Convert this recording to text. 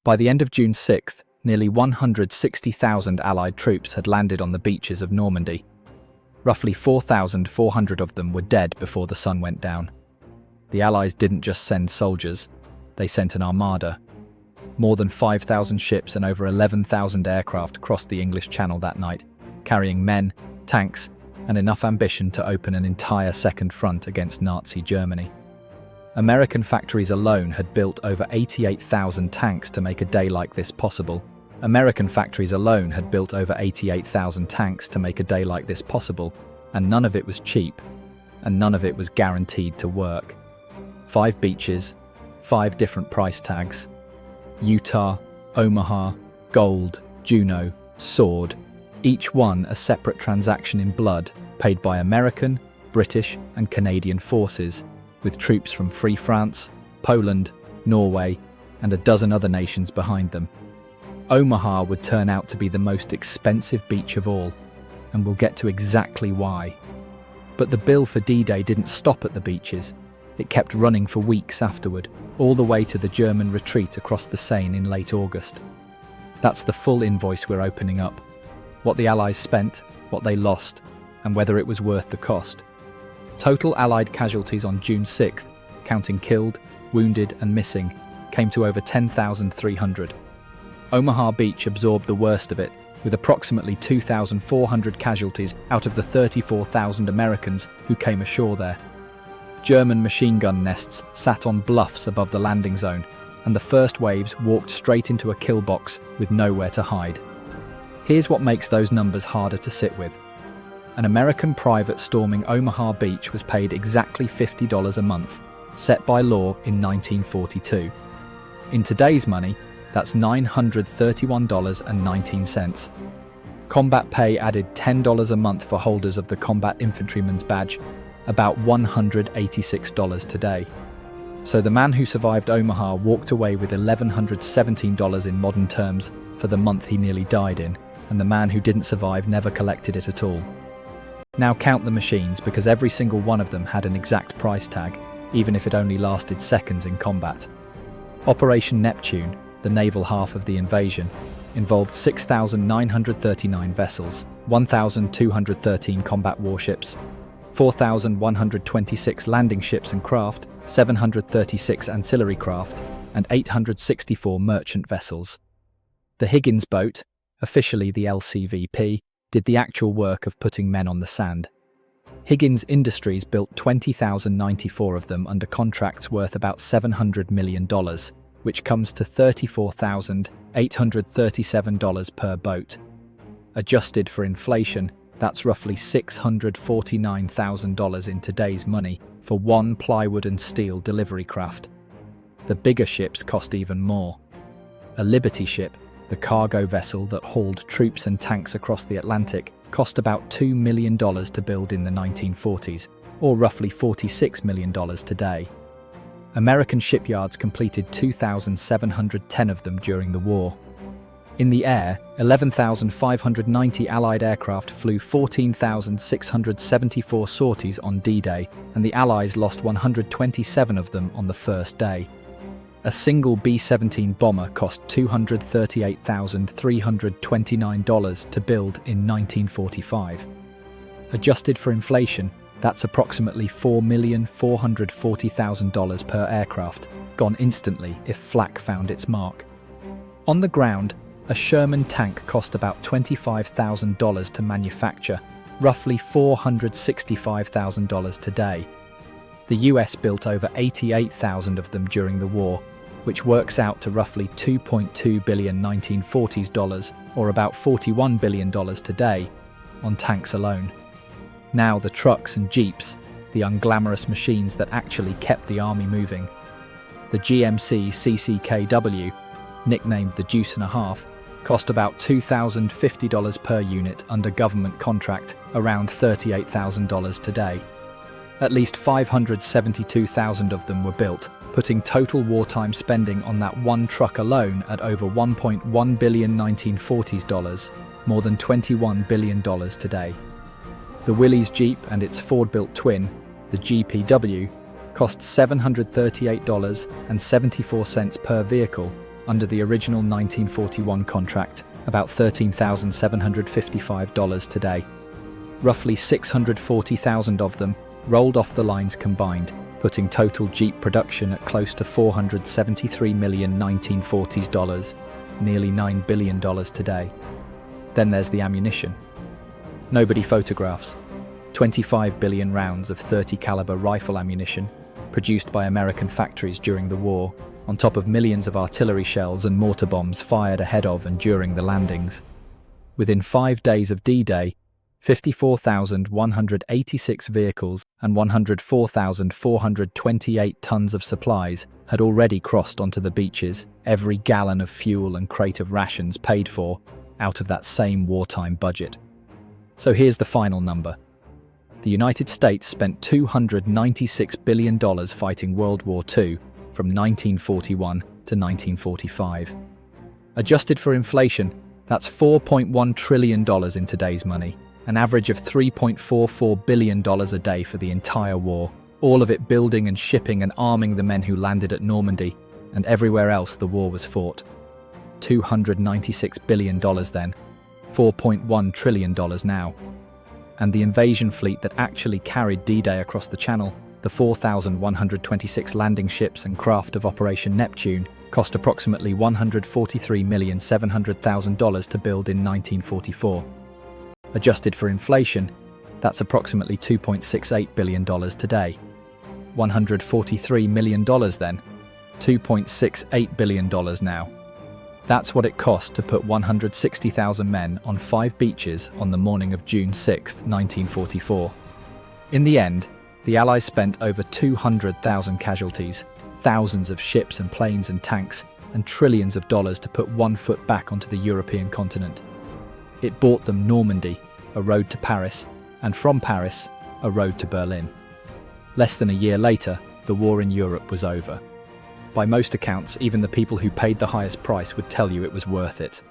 By the end of June 6th, nearly 160,000 Allied troops had landed on the beaches of Normandy. Roughly 4,400 of them were dead before the sun went down. The Allies didn't just send soldiers, they sent an armada. More than 5,000 ships and over 11,000 aircraft crossed the English Channel that night, carrying men, tanks, and enough ambition to open an entire second front against Nazi Germany. American factories alone had built over 88,000 tanks to make a day like this possible. American factories alone had built over 88,000 tanks to make a day like this possible, and none of it was cheap, and none of it was guaranteed to work. 5 beaches, 5 different price tags. Utah, Omaha, Gold, Juneau, Sword, each one a separate transaction in blood, paid by American, British, and Canadian forces, with troops from Free France, Poland, Norway, and a dozen other nations behind them. Omaha would turn out to be the most expensive beach of all, and we'll get to exactly why. But the bill for D-Day didn't stop at the beaches. It kept running for weeks afterward, all the way to the German retreat across the Seine in late August. That's the full invoice we're opening up. What the Allies spent, what they lost, and whether it was worth the cost. Total Allied casualties on June 6th, counting killed, wounded and missing, came to over 10,300. Omaha Beach absorbed the worst of it, with approximately 2,400 casualties out of the 34,000 Americans who came ashore there. German machine gun nests sat on bluffs above the landing zone, and the first waves walked straight into a kill box with nowhere to hide. Here's what makes those numbers harder to sit with. An American private storming Omaha Beach was paid exactly $50 a month, set by law in 1942. In today's money, that's $931.19. Combat pay added $10 a month for holders of the Combat Infantryman's Badge, about $186 today. So the man who survived Omaha walked away with $1,117 in modern terms for the month he nearly died in, and the man who didn't survive never collected it at all. Now count the machines, because every single one of them had an exact price tag, even if it only lasted seconds in combat. Operation Neptune, the naval half of the invasion, involved 6,939 vessels, 1,213 combat warships, 4,126 landing ships and craft, 736 ancillary craft, and 864 merchant vessels. The Higgins boat, officially the LCVP, did the actual work of putting men on the sand. Higgins Industries built 20,094 of them under contracts worth about $700 million, which comes to $34,837 per boat. Adjusted for inflation, that's roughly $649,000 in today's money for one plywood and steel delivery craft. The bigger ships cost even more. A Liberty ship, the cargo vessel that hauled troops and tanks across the Atlantic, cost about $2 million to build in the 1940s, or roughly $46 million today. American shipyards completed 2,710 of them during the war. In the air, 11,590 Allied aircraft flew 14,674 sorties on D-Day, and the Allies lost 127 of them on the first day. A single B-17 bomber cost $238,329 to build in 1945. Adjusted for inflation, that's approximately $4,440,000 per aircraft, gone instantly if flak found its mark. On the ground, a Sherman tank cost about $25,000 to manufacture, roughly $465,000 today. The US built over 88,000 of them during the war, which works out to roughly $2.2 billion 1940s dollars, or about $41 billion today, on tanks alone. Now the trucks and jeeps, the unglamorous machines that actually kept the army moving. The GMC CCKW, nicknamed the Deuce and a Half, cost about $2,050 per unit under government contract, around $38,000 today. At least 572,000 of them were built, putting total wartime spending on that one truck alone at over $1.1 billion 1940s dollars, more than $21 billion today. The Willys Jeep and its Ford-built twin, the GPW, cost $738.74 per vehicle, under the original 1941 contract, about $13,755 today. Roughly 640,000 of them rolled off the lines combined, putting total Jeep production at close to $473 million 1940s dollars, nearly $9 billion today. Then there's the ammunition. Nobody photographs 25 billion rounds of 30 caliber rifle ammunition produced by American factories during the war, on top of millions of artillery shells and mortar bombs fired ahead of and during the landings. Within 5 days of D-Day, 54,186 vehicles and 104,428 tons of supplies had already crossed onto the beaches, every gallon of fuel and crate of rations paid for out of that same wartime budget. So here's the final number. The United States spent $296 billion fighting World War II from 1941 to 1945. Adjusted for inflation, that's $4.1 trillion in today's money, an average of $3.44 billion a day for the entire war, all of it building and shipping and arming the men who landed at Normandy and everywhere else the war was fought. $296 billion then, $4.1 trillion now. And the invasion fleet that actually carried D-Day across the Channel, the 4,126 landing ships and craft of Operation Neptune, cost approximately $143,700,000 to build in 1944. Adjusted for inflation, that's approximately $2.68 billion today. $143 million then, $2.68 billion now. That's what it cost to put 160,000 men on 5 beaches on the morning of June 6, 1944. In the end, the Allies spent over 200,000 casualties, thousands of ships and planes and tanks, and trillions of dollars to put 1 foot back onto the European continent. It bought them Normandy, a road to Paris, and from Paris, a road to Berlin. Less than a year later, the war in Europe was over. By most accounts, even the people who paid the highest price would tell you it was worth it.